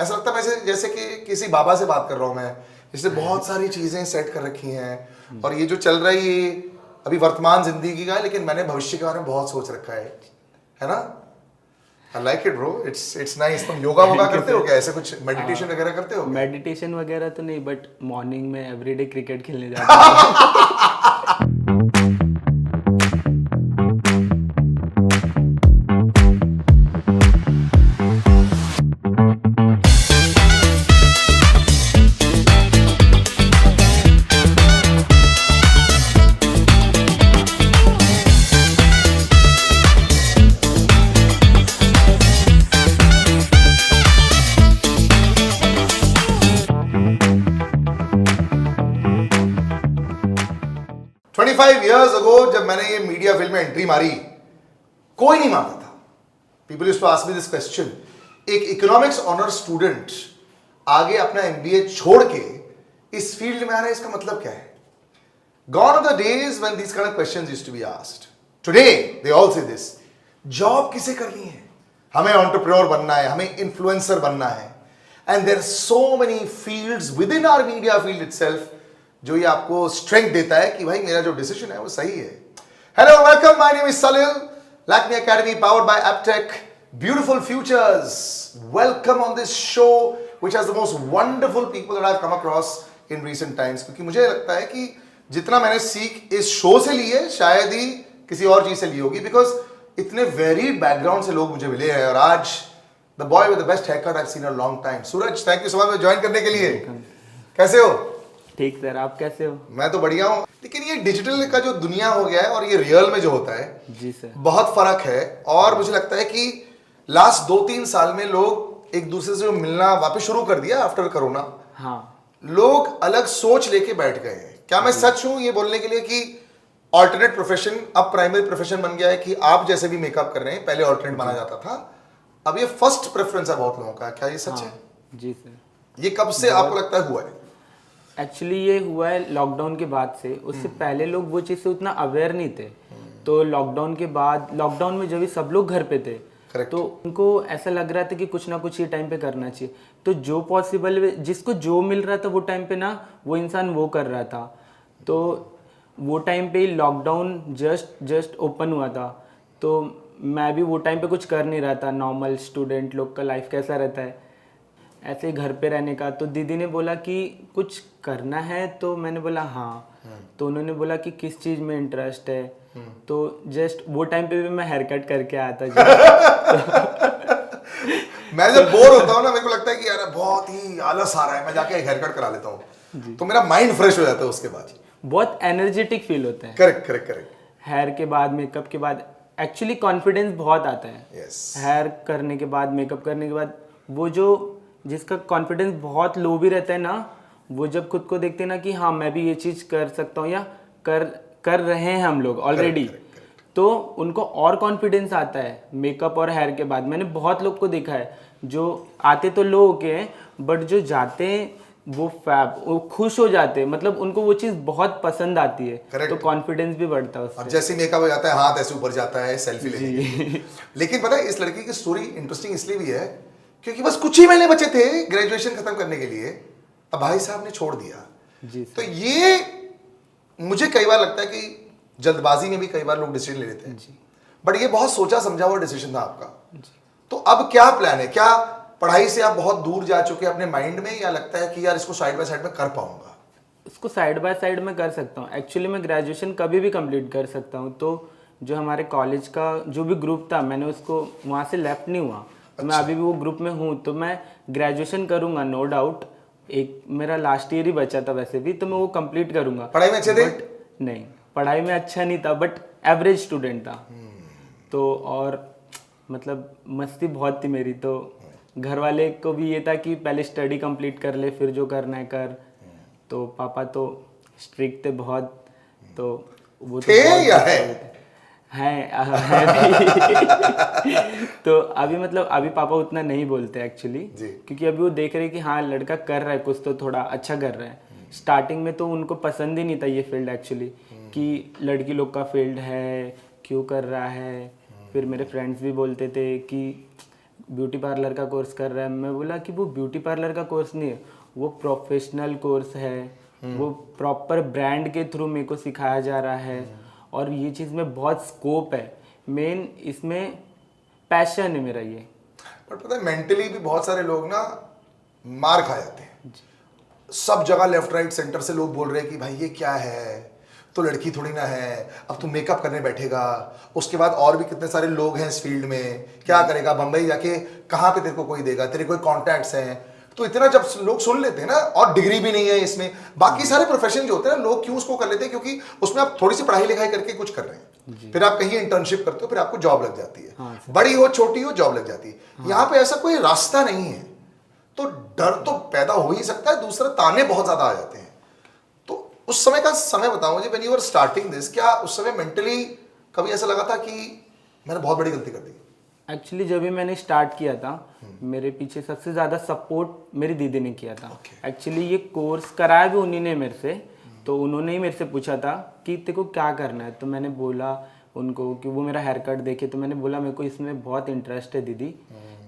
ऐसा लगता है जैसे जैसे कि किसी बाबा से बात कर रहा हूँ मैं, जिसने बहुत सारी चीजें सेट कर रखी हैं और ये जो चल रहा है ये अभी वर्तमान जिंदगी का है, लेकिन मैंने भविष्य के बारे में बहुत सोच रखा है ना। आई like it bro, it's nice. तुम योगा वोगा करते हो क्या, ऐसे कुछ मेडिटेशन वगैरह करते हो? मेडिटेशन वगैरह तो नहीं, बट मॉर्निंग में एवरीडे क्रिकेट खेलने जाता हूँ। 25 years ago जब मैंने ये मीडिया फील्ड में एंट्री मारी, कोई नहीं मानता था। People used to ask me this question, एक इकोनॉमिक्स ऑनर स्टूडेंट आगे अपना एमबीए छोड़ के इस फील्ड में आ रहा है, इसका मतलब क्या है? Gone are the days when these kind of questions used to be asked. Today they all say this, job किसे करनी है, हमें एंटरप्रेन्योर बनना है, हमें इन्फ्लुएंसर बनना है, and there are so many fields within our media field itself जो ये आपको स्ट्रेंथ देता है कि भाई मेरा जो डिसीजन है वो सही है। Hello welcome, my name is Salil, Lakme academy powered by Aptech, beautiful futures. Welcome on this show which has the most wonderful people that I have come across in recent times, क्योंकि मुझे लगता है कि जितना मैंने सीख इस शो से ली है शायद ही किसी और चीज से ली होगी, बिकॉज इतने वेरिड बैकग्राउंड से लोग मुझे मिले हैं। और आज the boy with the best hair cut I have seen a long time. Suraj, thank you so much join करने के लिए। कैसे हो? ठीक सर, आप कैसे हो? मैं तो बढ़िया हूँ, लेकिन ये डिजिटल का जो दुनिया हो गया है और ये रियल में जो होता है, जी सर, बहुत फर्क है। और मुझे लगता है कि लास्ट 2-3 साल में लोग एक दूसरे से जो मिलना वापस शुरू कर दिया आफ्टर कोरोना। हाँ, लोग अलग सोच लेके बैठ गए हैं। क्या मैं सच हूं ये बोलने के लिए कि ऑल्टरनेट प्रोफेशन अब प्राइमरी प्रोफेशन बन गया है? कि आप जैसे भी मेकअप कर रहे हैं, पहले ऑल्टरनेट माना जाता था, अब ये फर्स्ट प्रेफरेंस है बहुत लोगों का। क्या ये सच है? जी सर। ये कब से आपको लगता है हुआ है? एक्चुअली ये हुआ है लॉकडाउन के बाद से। उससे पहले लोग वो चीज़ से उतना अवेयर नहीं थे। तो लॉकडाउन के बाद, लॉकडाउन में जब भी सब लोग घर पे थे, Correct. तो उनको ऐसा लग रहा था कि कुछ ना कुछ ये टाइम पे करना चाहिए। तो जो पॉसिबल, जिसको जो मिल रहा था वो टाइम पे ना, वो इंसान वो कर रहा था। तो वो टाइम पे लॉकडाउन जस्ट ओपन हुआ था, तो मैं भी वो टाइम पे कुछ कर नहीं रहा था। नॉर्मल स्टूडेंट लोग का लाइफ कैसा रहता है, ऐसे ही घर पे रहने का। तो दीदी ने बोला कि कुछ करना है, तो मैंने बोला हाँ। तो उन्होंने बोला कि किस चीज़ में इंटरेस्ट है, तो जस्ट वो टाइम पे भी मैं हेयर कट करके आया था। मैं जब बोर होता हूँ ना, मेरे को लगता है कि यार बहुत ही आलस आ रहा है, मैं जाके एक हेयर कट करा लेता हूँ, तो मेरा माइंड फ्रेश हो जाता है उसके बाद। बहुत एनर्जेटिक फील होता है। Correct correct correct. हेयर के बाद, मेकअप के बाद एक्चुअली कॉन्फिडेंस बहुत आता है। Yes. हेयर करने के बाद, मेकअप करने के बाद, वो जो जिसका कॉन्फिडेंस बहुत लो भी रहता है ना, वो जब खुद को देखते हैं ना कि हाँ मैं भी ये चीज़ कर सकता हूँ, या कर रहे हैं हम लोग ऑलरेडी, तो उनको और कॉन्फिडेंस आता है मेकअप और हेयर के बाद। मैंने बहुत लोग को देखा है जो आते तो लो के हैं, बट जो जाते हैं वो खुश हो जाते हैं, मतलब उनको वो चीज़ बहुत पसंद आती है। Correct. तो कॉन्फिडेंस भी बढ़ता है उससे। अब जैसे मेकअप हो जाता है, हाथ ऐसे ऊपर जाता है सेल्फी लेने के लिए। लेकिन पता है इस लड़की की स्टोरी इंटरेस्टिंग इसलिए भी है क्योंकि बस कुछ ही महीने बचे थे ग्रेजुएशन खत्म करने के लिए, अब भाई साहब ने छोड़ दिया। जी तो ये मुझे कई बार लगता है कि जल्दबाजी में भी कई बार लोग डिसीजन ले लेते हैं, बट ये बहुत सोचा समझा हुआ डिसीजन था आपका। तो अब क्या प्लान है? क्या पढ़ाई से आप बहुत दूर जा चुके हैं अपने माइंड में, या लगता है कि यार इसको साइड बाय साइड में कर पाऊंगा? इसको साइड बाय साइड में कर सकता हूँ। एक्चुअली मैं ग्रेजुएशन कभी भी कंप्लीट कर सकता हूँ। तो जो हमारे कॉलेज का जो भी ग्रुप था, मैंने उसको वहाँ से लेफ्ट नहीं हुआ। तो मैं अभी भी वो ग्रुप में हूँ, तो मैं ग्रेजुएशन करूँगा नो डाउट। एक मेरा लास्ट ईयर ही बचा था वैसे भी, तो मैं वो कंप्लीट करूँगा। पढ़ाई में अच्छे थे? नहीं, पढ़ाई में अच्छा नहीं था, बट एवरेज स्टूडेंट था। तो और मतलब मस्ती बहुत थी मेरी, तो घर वाले को भी ये था कि पहले स्टडी कंप्लीट कर ले, फिर जो करना है कर। तो पापा तो स्ट्रिक्ट थे बहुत, तो वो तो या है तो अभी मतलब अभी पापा उतना नहीं बोलते एक्चुअली, क्योंकि अभी वो देख रहे हैं कि हाँ लड़का कर रहा है कुछ, तो थोड़ा अच्छा कर रहा है। स्टार्टिंग में तो उनको पसंद ही नहीं था ये फील्ड एक्चुअली, कि लड़की लोग का फील्ड है, क्यों कर रहा है। फिर मेरे फ्रेंड्स भी बोलते थे कि ब्यूटी पार्लर का कोर्स कर रहा है। मैं बोला कि वो ब्यूटी पार्लर का कोर्स नहीं है, वो प्रोफेशनल कोर्स है, वो प्रॉपर ब्रांड के थ्रू मेरे को सिखाया जा रहा है और ये चीज़ में बहुत स्कोप है। मेन इसमें पैशन है मेरा ये। बट पता है मेंटली भी बहुत सारे लोग ना मार खा जाते हैं। सब जगह लेफ्ट राइट सेंटर से लोग बोल रहे हैं कि भाई ये क्या है, तो लड़की थोड़ी ना है, अब तू मेकअप करने बैठेगा, उसके बाद और भी कितने सारे लोग हैं इस फील्ड में, क्या करेगा, बंबई जाके कहाँ पे तेरे को कोई देगा, तेरे कोई कॉन्टैक्ट्स हैं। तो इतना जब लोग सुन लेते हैं ना, और डिग्री भी नहीं है इसमें, बाकी सारे प्रोफेशन जो होते हैं ना, लोग क्यों उसको कर लेते हैं, क्योंकि उसमें आप थोड़ी सी पढ़ाई लिखाई करके कुछ कर रहे हैं, फिर आप कहीं इंटर्नशिप करते हो, फिर आपको जॉब लग जाती है। हाँ, बड़ी हो छोटी हो जॉब लग जाती है। यहाँ पे ऐसा कोई रास्ता नहीं है, तो डर तो पैदा हो ही सकता है, दूसरा ताने बहुत ज्यादा आ जाते हैं। तो उस समय का समय बताओ मुझे, when you are starting this, क्या उस समय मेंटली कभी ऐसा लगा था कि मैंने बहुत बड़ी गलती कर दी? एक्चुअली जब भी मैंने स्टार्ट किया था, मेरे पीछे सबसे ज़्यादा सपोर्ट मेरी दीदी ने किया था। एक्चुअली ये कोर्स कराया भी उन्हीं ने मेरे से, तो उन्होंने ही मेरे से पूछा था कि तेरे को क्या करना है। तो मैंने बोला उनको कि वो मेरा हेयर कट देखे, तो मैंने बोला मेरे को इसमें बहुत इंटरेस्ट है दीदी,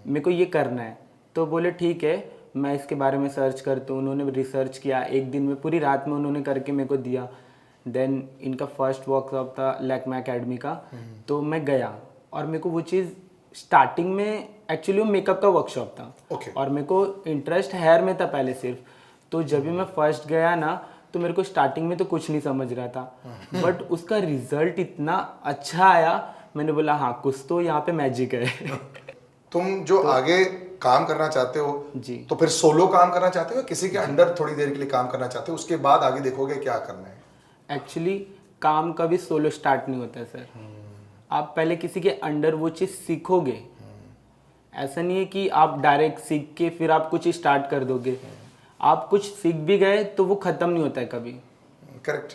मेरे को ये करना है। तो बोले ठीक है, मैं इसके बारे में सर्च करता हूँ। उन्होंने रिसर्च किया, एक दिन में पूरी रात में उन्होंने करके मेरे को दिया। देन इनका फर्स्ट वर्कशॉप था लैक्मे एकेडमी का, तो मैं गया और मेरे को वो चीज़ स्टार्टिंग में एक्चुअली वो मेकअप का वर्कशॉप था। Okay. और मेरे को इंटरेस्ट हेयर में था पहले सिर्फ। तो जब भी मैं फर्स्ट गया ना, तो मेरे को स्टार्टिंग में तो कुछ नहीं समझ रहा था, बट उसका रिजल्ट इतना अच्छा आया, मैंने बोला हाँ कुछ तो यहाँ पे मैजिक है। तुम जो आगे काम करना चाहते हो जी। तो फिर सोलो काम करना चाहते हो, किसी के अंडर थोड़ी देर के लिए काम करना चाहते हो, उसके बाद आगे देखोगे क्या करना है? एक्चुअली काम कभी सोलो स्टार्ट नहीं होता है सर। आप पहले किसी के अंडर वो चीज़ सीखोगे, ऐसा नहीं है कि आप डायरेक्ट सीख के फिर आप कुछ स्टार्ट कर दोगे। आप कुछ सीख भी गए तो वो ख़त्म नहीं होता है कभी। करेक्ट।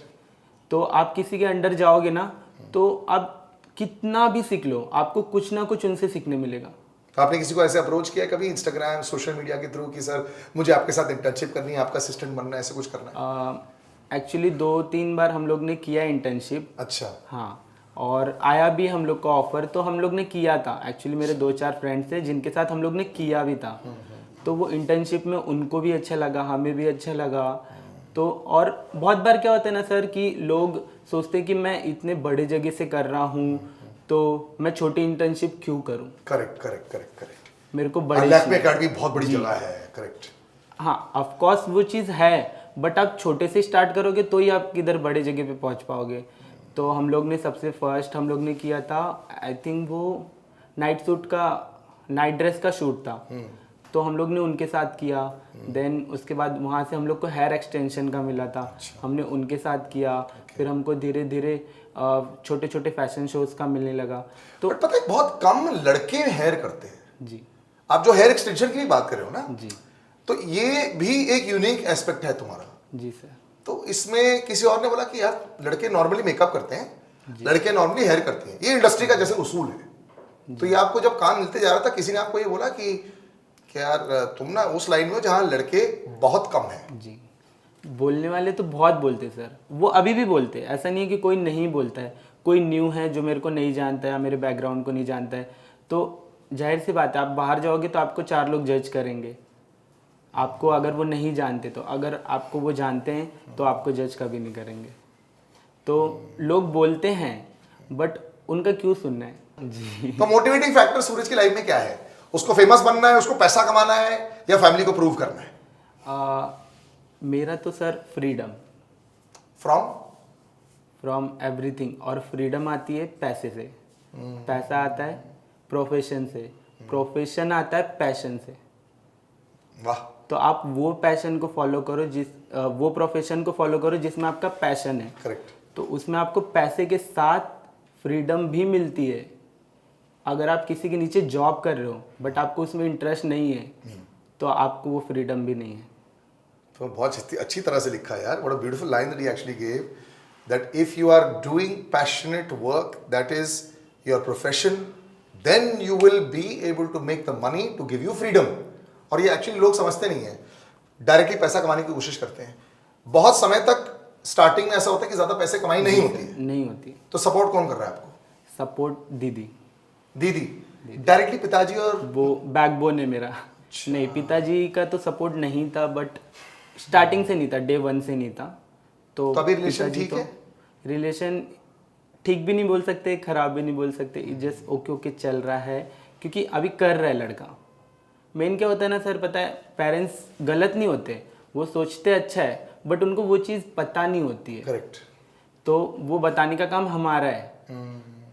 तो आप किसी के अंडर जाओगे ना, तो आप कितना भी सीख लो, आपको कुछ ना कुछ उनसे सीखने मिलेगा। तो आपने किसी को ऐसे अप्रोच किया कभी इंस्टाग्राम सोशल मीडिया के थ्रू कि सर मुझे आपके साथ इंटर्नशिप करनी है, आपका असिस्टेंट बनना है, ऐसे कुछ करना है? एक्चुअली 2-3 बार हम लोग ने किया इंटर्नशिप। अच्छा। हाँ, और आया भी हम लोग का ऑफर, तो हम लोग ने किया था। एक्चुअली मेरे 2-4 फ्रेंड्स थे जिनके साथ हम लोग ने किया भी था। तो वो इंटर्नशिप में उनको भी अच्छा लगा, हमें भी अच्छा लगा। तो और बहुत बार क्या होता है ना सर कि लोग सोचते हैं कि मैं इतने बड़े जगह से कर रहा हूँ, तो मैं छोटी इंटर्नशिप क्यों करूँ। Correct correct correct correct. मेरे को बड़े लैक्मे एकेडमी बहुत बड़ी जगह है। करेक्ट। हाँ, ऑफ कोर्स वो चीज़ है, बट आप छोटे से स्टार्ट करोगे तो ही आप किधर बड़े जगह पे पहुंच पाओगे। तो हम लोग ने सबसे फर्स्ट हम लोग ने किया था, आई थिंक वो नाइट ड्रेस का शूट था। तो हम लोग ने उनके साथ किया। देन उसके बाद वहाँ से हम लोग को हेयर एक्सटेंशन का मिला था, हमने उनके साथ किया। फिर हमको धीरे धीरे छोटे छोटे फैशन शोज का मिलने लगा। तो बट पता है बहुत कम लड़के हेयर करते हैं। जी आप जो हेयर एक्सटेंशन की भी बात कर रहे हो ना, जी तो ये भी एक यूनिक एस्पेक्ट है तुम्हारा। जी सर। तो इसमें किसी और ने बोला कि यार लड़के नॉर्मली मेकअप करते हैं, लड़के नॉर्मली हेयर करते हैं, ये इंडस्ट्री का जैसे उसूल है। तो ये आपको जब काम मिलते जा रहा था, किसी ने आपको ये बोला कि यार तुम ना उस लाइन में हो जहाँ लड़के बहुत कम हैं? जी, बोलने वाले तो बहुत बोलते हैं सर, वो अभी भी बोलते हैं। ऐसा नहीं है कि कोई नहीं बोलता है। कोई न्यू है जो मेरे को नहीं जानता है या मेरे बैकग्राउंड को नहीं जानता है, तो जाहिर सी बात है आप बाहर जाओगे तो आपको 4 लोग जज करेंगे आपको, अगर वो नहीं जानते तो। अगर आपको वो जानते हैं तो आपको जज कभी नहीं करेंगे। तो लोग बोलते हैं, बट उनका क्यों सुनना है। जी। तो मोटिवेटिंग फैक्टर सूरज की लाइफ में क्या है? उसको फेमस बनना है, उसको पैसा कमाना है, या फैमिली को प्रूव करना है? मेरा तो सर फ्रीडम फ्रॉम एवरीथिंग। और फ्रीडम आती है पैसे से, पैसा आता है प्रोफेशन से, प्रोफेशन आता है पैशन से। वाह। तो आप वो पैशन को फॉलो करो, वो प्रोफेशन को फॉलो करो जिसमें आपका पैशन है। करेक्ट। तो उसमें आपको पैसे के साथ फ्रीडम भी मिलती है। अगर आप किसी के नीचे जॉब कर रहे हो बट आपको उसमें इंटरेस्ट नहीं है, तो आपको वो फ्रीडम भी नहीं है। तो बहुत अच्छी तरह से लिखा है यार। What a beautiful line that he actually give, that if you are doing passionate work that is your profession, then you will be able to make the money to give you freedom. और ये actually लोग समझते नहीं है, directly पैसा कमाने की कोशिश करते हैं। बहुत समय तक स्टार्टिंग में ऐसा होता है कि ज्यादा पैसे कमाई नहीं होती है। नहीं होती। तो सपोर्ट कौन कर रहा है आपको? सपोर्ट दीदी। दीदी। डायरेक्टली पिताजी और वो बैकबोन है मेरा। नहीं, पिताजी का तो सपोर्ट नहीं था, बट स्टार्टिंग से नहीं था, डे वन से नहीं था। तो अभी रिलेशन पिताजी ठीक तो- है? रिलेशन ठीक भी नहीं बोल सकते, खराब भी नहीं बोल सकते, जस्ट ओके ओके चल रहा है, क्योंकि अभी कर रहा है लड़का। मेन क्या होता है ना सर, पता है, पेरेंट्स गलत नहीं होते, वो सोचते अच्छा है, बट उनको वो चीज़ पता नहीं होती है। करेक्ट। तो वो बताने का काम हमारा है,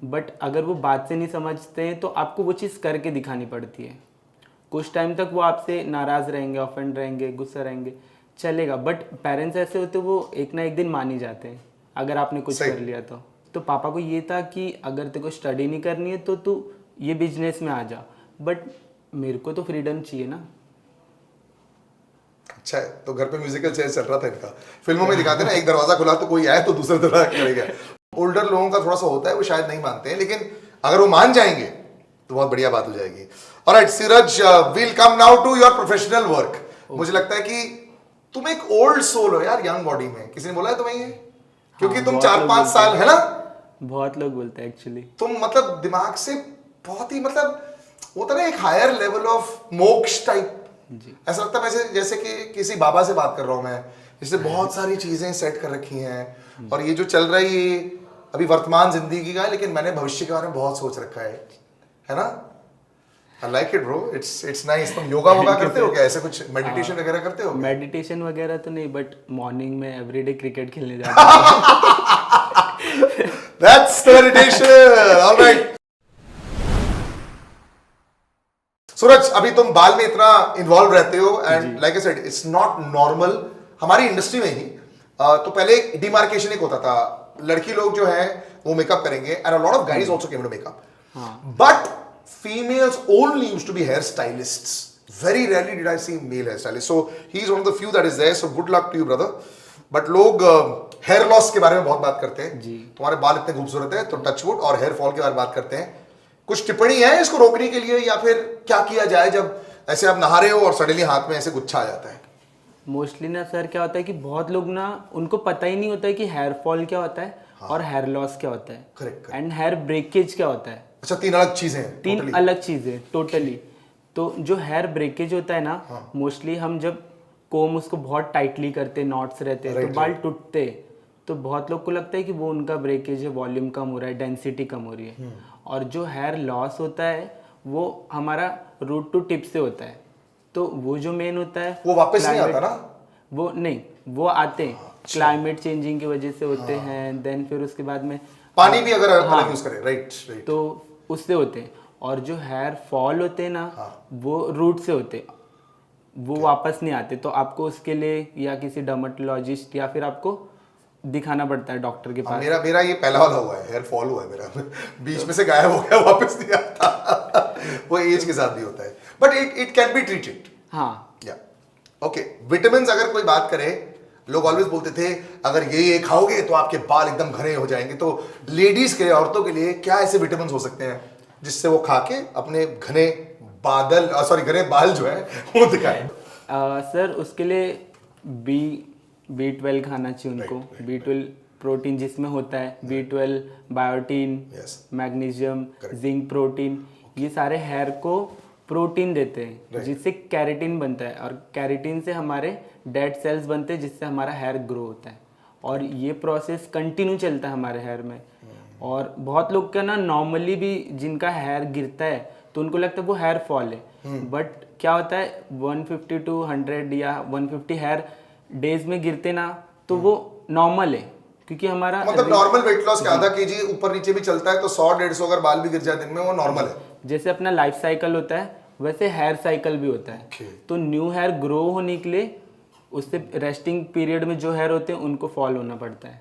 बट अगर वो बात से नहीं समझते हैं तो आपको वो चीज़ करके दिखानी पड़ती है। कुछ टाइम तक वो आपसे नाराज़ रहेंगे, ऑफेंड रहेंगे, गुस्सा रहेंगे, चलेगा, बट पेरेंट्स ऐसे होते, वो एक ना एक दिन मान ही जाते हैं अगर आपने कुछ सही। कर लिया तो पापा को ये था कि अगर तेरे को स्टडी नहीं करनी है तो तू ये बिजनेस में आ जा, बट मेरे को तो फ्रीडम चाहिए ना। अच्छा है, तो घर पे म्यूजिकल चेयर चल रहा था इनका। फिल्मों में दिखाते हैं ना, एक दरवाजा खुला तो कोई आए तो दूसरा दरवाजा करेगा। ओल्डर लोगों का थोड़ा सा होता है, वो शायद नहीं मानते हैं, लेकिन अगर वो मान जाएंगे तो बहुत बढ़िया बात हो जाएगी। Alright Siraj, will come now to your professional work. मुझे लगता है कि तुम एक ओल्ड सोल हो यार, यंग बॉडी में। किसी ने बोला है तुम्हें ये? क्योंकि तुम बहुत 4-5 लोग साल, है ना, बहुत लोग बोलते हैं एक्चुअली। तुम मतलब दिमाग से बहुत ही, मतलब होता ना एक हायर लेवल ऑफ मोक्ष टाइप। जी। ऐसा लगता है वैसे जैसे कि किसी बाबा से बात कर रहा हूं मैं, जिसने बहुत सारी चीजें सेट कर रखी हैं, और ये जो चल रहा है ये अभी वर्तमान जिंदगी का है, लेकिन मैंने भविष्य के बारे में बहुत सोच रखा है ना। आई like it bro, it's nice. तुम योगा वोगा करते हो क्या? ऐसे कुछ मेडिटेशन वगैरह करते हो? मेडिटेशन वगैरह तो नहीं, बट मॉर्निंग में एवरीडे क्रिकेट खेलने जाता हूँ। That's the meditation. All right. सूरज, अभी तुम बाल में इतना इन्वॉल्व रहते हो, and like I said it's not normal हमारी इंडस्ट्री में ही। तो पहले डिमार्केशन एक होता था, लड़की लोग जो है वो मेकअप करेंगे, and a lot of guys also came to makeup, but females only used to be hair stylists. Very rarely did I see male hairstylist. So he is one of the few that is there. So good luck to you, brother. But लोग hair loss के बारे में बहुत बात करते हैं। जी। तुम्हारे बाल इतने खूबसूरत है, तो टचवुड, और हेयर फॉल के बारे में बात करते हैं। कुछ टिप्पणी है इसको रोकने के लिए, या फिर क्या किया जाए जब ऐसे आप नहा रहे हो और सडनली हाथ में ऐसे गुच्छा आ जाता है? मोस्टली ना सर क्या होता है कि बहुत लोग ना, उनको पता ही नहीं होता है कि हेयर फॉल क्या होता है और हेयर लॉस क्या होता है, करेक्ट। एंड हेयर ब्रेकेज क्या होता है। अच्छा, तीन अलग चीजें हैं। तीन totally. अलग चीजें टोटली। तो जो हेयर ब्रेकेज होता है ना, मोस्टली हम जब कोम उसको बहुत टाइटली करते, नॉट्स रहते हैं, तो बाल टूटते, तो बहुत लोग को लगता है कि वो उनका ब्रेकेज है, वॉल्यूम कम हो रहा है, डेंसिटी कम हो रही है। और जो हेयर लॉस होता है वो हमारा रूट टू टिप से होता है। तो वो जो मेन होता है वो वापस नहीं आता ना? वो नहीं, वो आते हैं क्लाइमेट चेंजिंग की वजह से होते हैं। देन फिर उसके बाद में पानी भी अगर अलग यूज करें, राइट राइट, तो उससे होते हैं। और जो हेयर फॉल होते हैं ना, वो रूट से होते हैं, वो वापस नहीं आते। तो आपको उसके लिए या किसी डर्मेटोलॉजिस्ट या फिर आपको दिखाना पड़ता है डॉक्टर के पास। मेरा ये पहला वाला हुआ है, हेयर फॉल हुआ है मेरा, बीच में से गायब हो गया, वापस नहीं आता। वो एज के साथ भी होता है, but it can be treated. हाँ, या ओके, विटामिन्स अगर कोई बात करे, लोग ऑलवेज बोलते थे अगर ये खाओगे तो आपके बाल एकदम घने हो जाएंगे। तो लेडीज के लिए, औरतों के लिए क्या ऐसे विटामिन्स हो सकते हैं जिससे वो खा के अपने घने घने बाल जो है वो दिखाएं? सर उसके लिए B12 खाना चाहिए उनको। B12 प्रोटीन जिसमें होता है, B12, biotin, magnesium, zinc protein, ये सारे हेयर को प्रोटीन देते हैं, जिससे कैरेटिन बनता है, और कैरेटिन से हमारे डेड सेल्स बनते हैं, जिससे हमारा हेयर ग्रो होता है। और ये प्रोसेस कंटिन्यू चलता है हमारे हेयर में। और बहुत लोग का ना नॉर्मली भी जिनका हेयर गिरता है तो उनको लगता है वो हेयर फॉल है, बट क्या होता है 150 to 100 या 150 हेयर डेज में गिरते ना, तो वो नॉर्मल है, क्योंकि हमारा मतलब नॉर्मल वेट लॉस के आधा kg ऊपर नीचे भी चलता है, तो 100-150 अगर बाल भी गिर जाए दिन में, वो नॉर्मल है। जैसे अपना लाइफ साइकिल होता है वैसे हेयर साइकिल भी होता है। तो न्यू हेयर ग्रो होने के लिए उससे रेस्टिंग पीरियड में जो हेयर होते हैं उनको फॉल होना पड़ता है।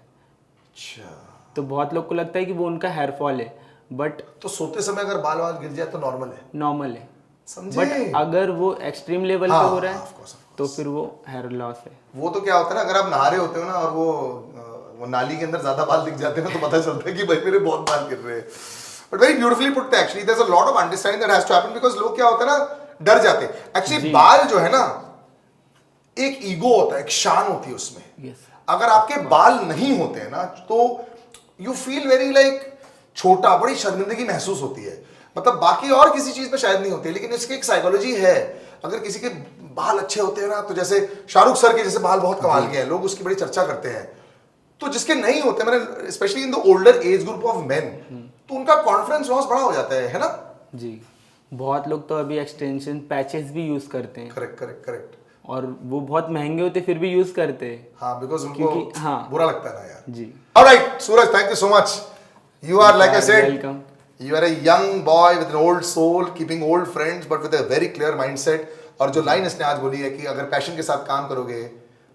अच्छा, तो बहुत लोग को लगता है कि वो उनका हेयर फॉल है, बट तो सोते समय अगर बाल गिर जाए तो नॉर्मल है? नॉर्मल है। समझे? बट अगर वो एक्सट्रीम लेवल पे हो रहा है of course. तो फिर वो हेयर लॉस है। वो तो क्या होता है ना, अगर आप नहा रहे होते हो ना और वो नाली के अंदर ज्यादा बाल दिख जाते हैं ना, तो पता चलता है कि भाई मेरे बहुत बाल गिर रहे हैं। But very beautifully put actually, there is a lot of understanding that has to happen, because लोग क्या होता है ना, डर जाते हैं। एक्चुअली बाल जो है ना, एक ईगो होता है, एक शान होती है उसमें। यस। अगर आपके बाल नहीं होते हैं ना, तो यू फील वेरी लाइक छोटा, बड़ी शर्मिंदगी महसूस होती है। मतलब बाकी और किसी चीज में शायद नहीं होती, लेकिन इसकी एक साइकोलॉजी है। अगर किसी के बाल अच्छे होते हैं ना, तो जैसे शाहरुख सर के जैसे बाल बहुत कमाल के हैं, लोग उसकी बड़ी चर्चा करते हैं। तो जिसके नहीं होते, मैंने specially in the older age group of main, तो उनका कॉन्फिडेंस लॉस बड़ा हो जाता है ना। जी, बहुत लोग तो अभी एक्सटेंशन पैचेस भी यूज करते हैं। Correct correct correct. और वो बहुत महंगे होते फिर भी यूज करते हैं। हाँ, बिकॉज उनको क्योंकि हाँ बुरा लगता है ना यार। जी। Alright Suraj, thank you so much. You are like I said, welcome. you are a young boy with an old soul, keeping old friends but with a very clear mindset। और जो लाइन इसने आज बोली है कि अगर पैशन के साथ काम करोगे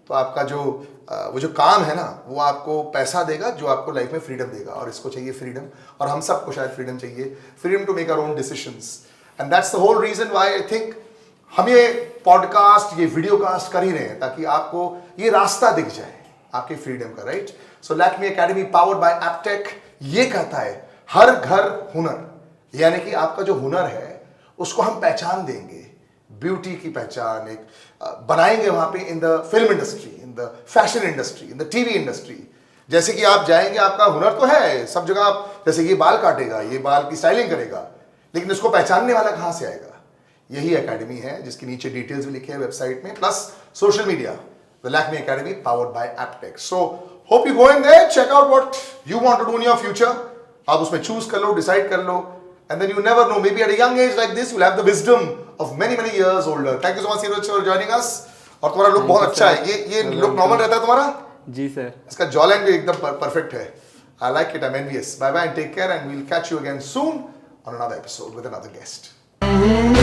तो आपका जो वो जो काम है ना, वो आपको पैसा देगा, जो आपको लाइफ में फ्रीडम देगा। और इसको चाहिए फ्रीडम, और हम सबको शायद फ्रीडम चाहिए, freedom to make our own decisions. And that's the whole reason why I think हम ये पॉडकास्ट, ये वीडियो कास्ट कर ही रहे हैं, ताकि आपको ये रास्ता दिख जाए आपके फ्रीडम का, right. So Lakme academy powered by Aptech ये कहता है हर घर हुनर, यानी कि आपका जो हुनर है उसको हम पहचान देंगे, ब्यूटी की पहचान एक बनाएंगे वहां पे, in the film industry, in the fashion industry, in the TV industry. जैसे कि आप जाएंगे, आपका हुनर तो है सब जगह, आप जैसे ये बाल काटेगा, ये बाल की स्टाइलिंग करेगा, लेकिन इसको पहचानने वाला कहां से आएगा? यही एकेडमी है, जिसके नीचे डिटेल्स भी लिखे हैं वेबसाइट में, plus social media, the Lakme academy powered by Aptech. So hope you go in there, check out what you want to do in your future. आप उसमें चूज कर लो, डिसाइड कर लो, and then you never know, maybe at a young age like this you will have the wisdom of many many years older. Thank you so much Seeraj for joining us. और तुम्हारा look बहुत अच्छा है, ये look normal रहता है तुम्हारा? जी सर। इसका जॉ लाइन भी एकदम परफेक्ट है। I like it, I am envious. Bye bye and take care, and we will catch you again soon on another episode with another guest.